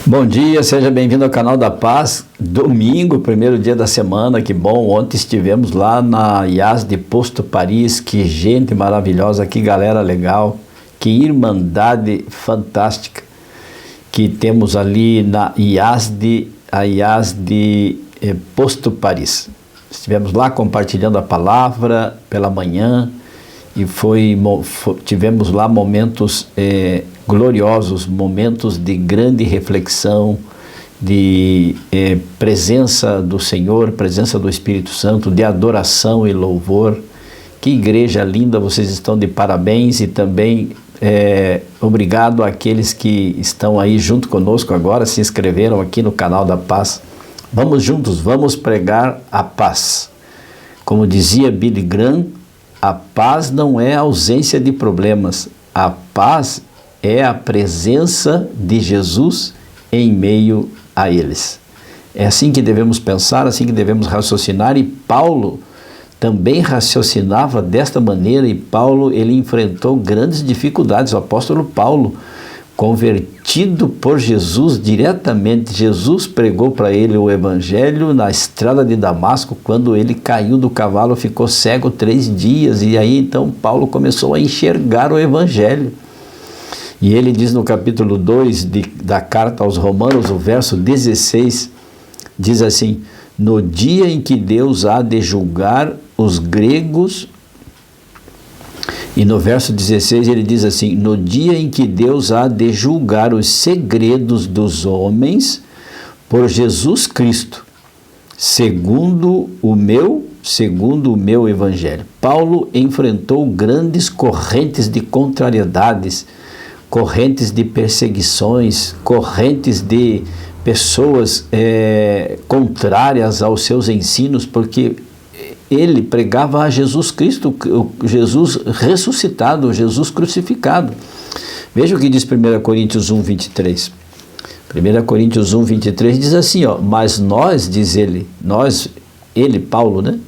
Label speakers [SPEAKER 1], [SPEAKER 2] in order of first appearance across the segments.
[SPEAKER 1] Bom dia, seja bem-vindo ao canal da Paz. Domingo, primeiro dia da semana, que bom. Ontem estivemos lá na IAS de Posto Paris, que gente maravilhosa, que galera legal, que irmandade fantástica que temos ali na IAS de Posto Paris. Estivemos lá compartilhando a palavra pela manhã e tivemos lá momentos gloriosos, momentos de grande reflexão, de presença do Senhor, presença do Espírito Santo, de adoração e louvor. Que igreja linda, vocês estão de parabéns, e também obrigado àqueles que estão aí junto conosco agora, se inscreveram aqui no canal da Paz. Vamos juntos, vamos pregar a paz. Como dizia Billy Graham, a paz não é a ausência de problemas, a paz é a presença de Jesus em meio a eles. É assim que devemos pensar, assim que devemos raciocinar, e Paulo também raciocinava desta maneira, e Paulo ele enfrentou grandes dificuldades. O apóstolo Paulo, convertido por Jesus diretamente, Jesus pregou para ele o evangelho na estrada de Damasco. Quando ele caiu do cavalo, ficou cego 3 dias, e aí então Paulo começou a enxergar o evangelho. E ele diz no capítulo 2 da carta aos Romanos, o verso 16, diz assim: no dia em que Deus há de julgar os gregos. E no verso 16 ele diz assim: no dia em que Deus há de julgar os segredos dos homens por Jesus Cristo, segundo o meu evangelho. Paulo enfrentou grandes correntes de contrariedades, correntes de perseguições, correntes de pessoas contrárias aos seus ensinos, porque ele pregava a Jesus Cristo, Jesus ressuscitado, Jesus crucificado. Veja o que diz 1 Coríntios 1, 23. 1 Coríntios 1, 23 diz assim, mas nós, diz ele, Paulo, né?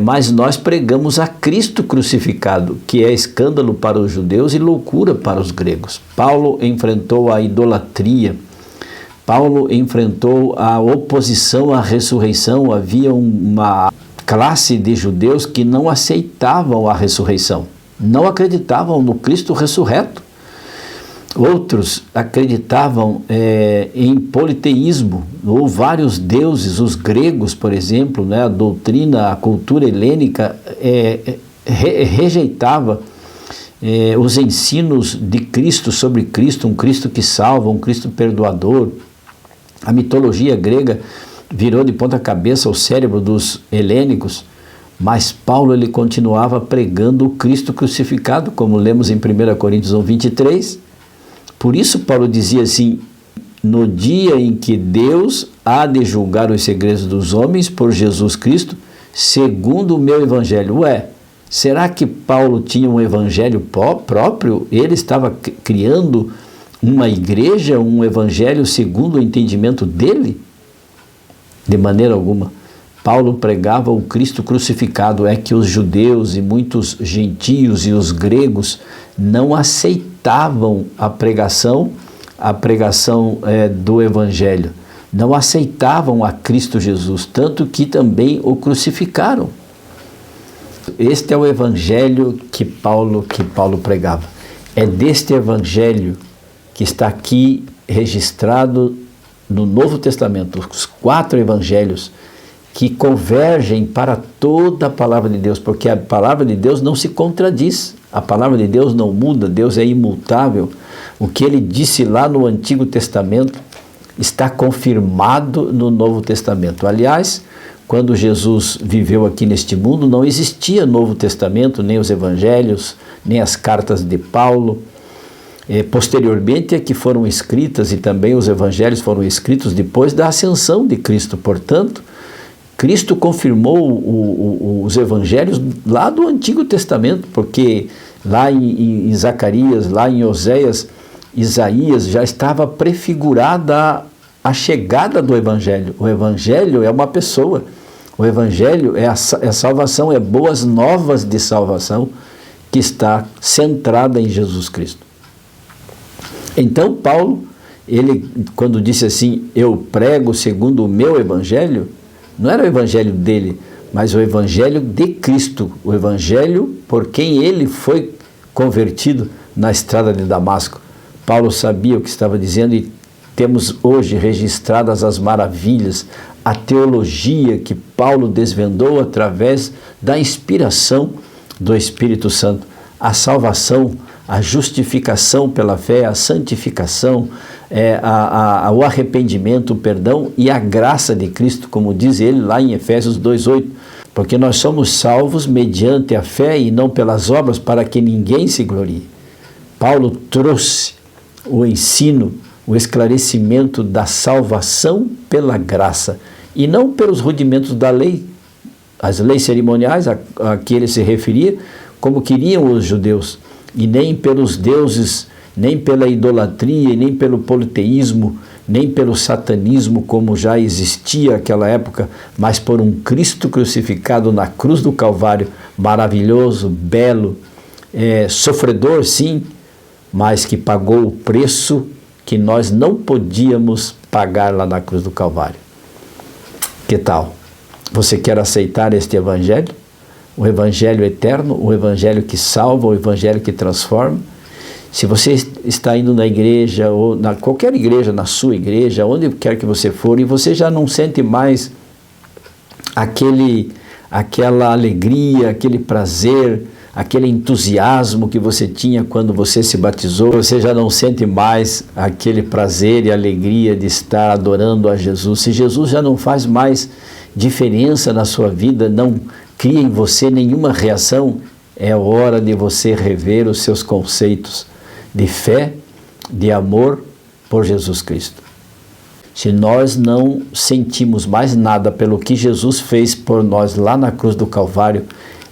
[SPEAKER 1] Mas nós pregamos a Cristo crucificado, que é escândalo para os judeus e loucura para os gregos. Paulo enfrentou a idolatria, Paulo enfrentou a oposição à ressurreição. Havia uma classe de judeus que não aceitavam a ressurreição, não acreditavam no Cristo ressurreto. Outros acreditavam em politeísmo, ou vários deuses. Os gregos, por exemplo, né, a doutrina, a cultura helênica rejeitava os ensinos de Cristo sobre Cristo, um Cristo que salva, um Cristo perdoador. A mitologia grega virou de ponta cabeça o cérebro dos helênicos, mas Paulo ele continuava pregando o Cristo crucificado, como lemos em 1 Coríntios 1, 23. Por isso Paulo dizia assim: no dia em que Deus há de julgar os segredos dos homens por Jesus Cristo, segundo o meu evangelho. Será que Paulo tinha um evangelho próprio? Ele estava criando uma igreja, um evangelho segundo o entendimento dele? De maneira alguma. Paulo pregava o Cristo crucificado. É que os judeus e muitos gentios e os gregos não aceitavam a pregação do evangelho. Não aceitavam a Cristo Jesus, tanto que também o crucificaram. Este é o evangelho que Paulo pregava. É deste evangelho que está aqui registrado no Novo Testamento, os 4 evangelhos que convergem para toda a palavra de Deus, porque a palavra de Deus não se contradiz, a palavra de Deus não muda, Deus é imutável. O que ele disse lá no Antigo Testamento está confirmado no Novo Testamento. Aliás, quando Jesus viveu aqui neste mundo, não existia Novo Testamento, nem os evangelhos, nem as cartas de Paulo. Posteriormente é que foram escritas, e também os evangelhos foram escritos depois da ascensão de Cristo. Portanto, Cristo confirmou os evangelhos lá do Antigo Testamento, porque lá em Zacarias, lá em Oséias, Isaías, já estava prefigurada a chegada do evangelho. O evangelho é uma pessoa, o evangelho é salvação, é boas novas de salvação que está centrada em Jesus Cristo. Então Paulo ele, quando disse assim, eu prego segundo o meu evangelho, não era o evangelho dele, mas o evangelho de Cristo, o evangelho por quem ele foi convertido na estrada de Damasco. Paulo sabia o que estava dizendo e temos hoje registradas as maravilhas, a teologia que Paulo desvendou através da inspiração do Espírito Santo, a salvação, a justificação pela fé, a santificação, o arrependimento, o perdão e a graça de Cristo, como diz ele lá em Efésios 2:8, porque nós somos salvos mediante a fé e não pelas obras, para que ninguém se glorie. Paulo trouxe o ensino, o esclarecimento da salvação pela graça e não pelos rudimentos da lei, as leis cerimoniais a que ele se referia, como queriam os judeus, e nem pelos deuses, nem pela idolatria, e nem pelo politeísmo, nem pelo satanismo, como já existia naquela época, mas por um Cristo crucificado na cruz do Calvário, maravilhoso, belo, sofredor sim, mas que pagou o preço que nós não podíamos pagar lá na cruz do Calvário. Que tal? Você quer aceitar este evangelho? O evangelho eterno, o evangelho que salva, o evangelho que transforma? Se você está indo na igreja, ou na qualquer igreja, na sua igreja, onde quer que você for, e você já não sente mais aquela alegria, aquele prazer, aquele entusiasmo que você tinha quando você se batizou, você já não sente mais aquele prazer e alegria de estar adorando a Jesus. Se Jesus já não faz mais diferença na sua vida, não cria em você nenhuma reação, é hora de você rever os seus conceitos de fé, de amor por Jesus Cristo. Se nós não sentimos mais nada pelo que Jesus fez por nós lá na cruz do Calvário,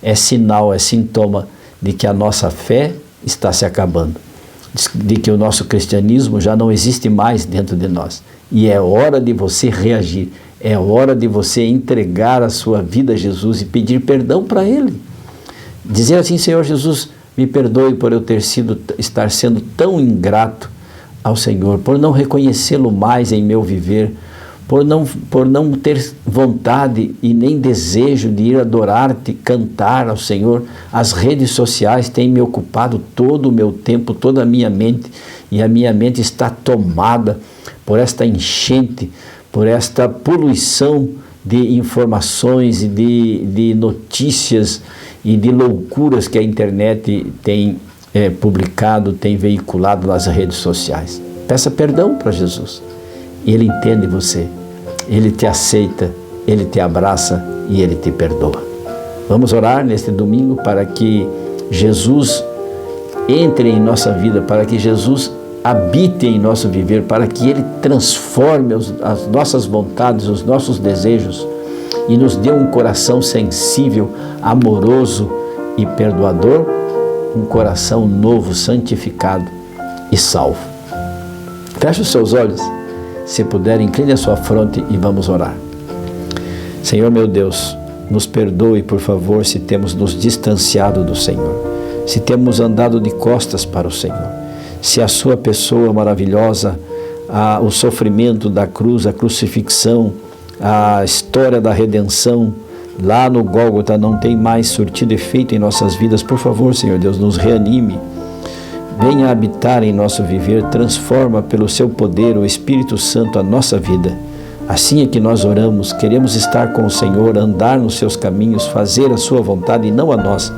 [SPEAKER 1] é sinal, é sintoma de que a nossa fé está se acabando, de que o nosso cristianismo já não existe mais dentro de nós. E é hora de você reagir, é hora de você entregar a sua vida a Jesus e pedir perdão para Ele. Dizer assim, Senhor Jesus, me perdoe por eu estar sendo tão ingrato ao Senhor, por não reconhecê-lo mais em meu viver, por não ter vontade e nem desejo de ir adorar-te, cantar ao Senhor. As redes sociais têm me ocupado todo o meu tempo, toda a minha mente, e a minha mente está tomada por esta enchente, por esta poluição de informações e de notícias e de loucuras que a internet tem publicado, tem veiculado nas redes sociais. Peça perdão para Jesus. Ele entende você, Ele te aceita, Ele te abraça e Ele te perdoa. Vamos orar neste domingo para que Jesus entre em nossa vida, para que Jesus habite em nosso viver, para que Ele transforme as nossas vontades, os nossos desejos e nos dê um coração sensível, amoroso e perdoador, um coração novo, santificado e salvo. Feche os seus olhos, se puder, incline a sua fronte e vamos orar. Senhor meu Deus, nos perdoe, por favor, se temos nos distanciado do Senhor, se temos andado de costas para o Senhor, se a sua pessoa maravilhosa, o sofrimento da cruz, a crucifixão, a história da redenção lá no Gólgota não tem mais surtido efeito em nossas vidas, por favor, Senhor Deus, nos reanime. Venha habitar em nosso viver, transforma pelo seu poder, o Espírito Santo, a nossa vida. Assim é que nós oramos, queremos estar com o Senhor, andar nos seus caminhos, fazer a sua vontade e não a nós.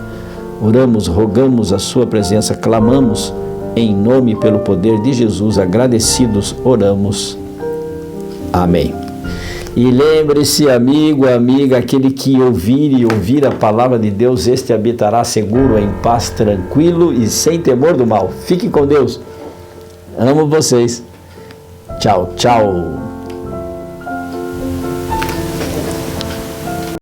[SPEAKER 1] Oramos, rogamos a sua presença, clamamos em nome e pelo poder de Jesus, agradecidos, oramos. Amém. E lembre-se, amigo, amiga, aquele que ouvir a palavra de Deus, este habitará seguro, em paz, tranquilo e sem temor do mal. Fique com Deus. Amo vocês. Tchau, tchau.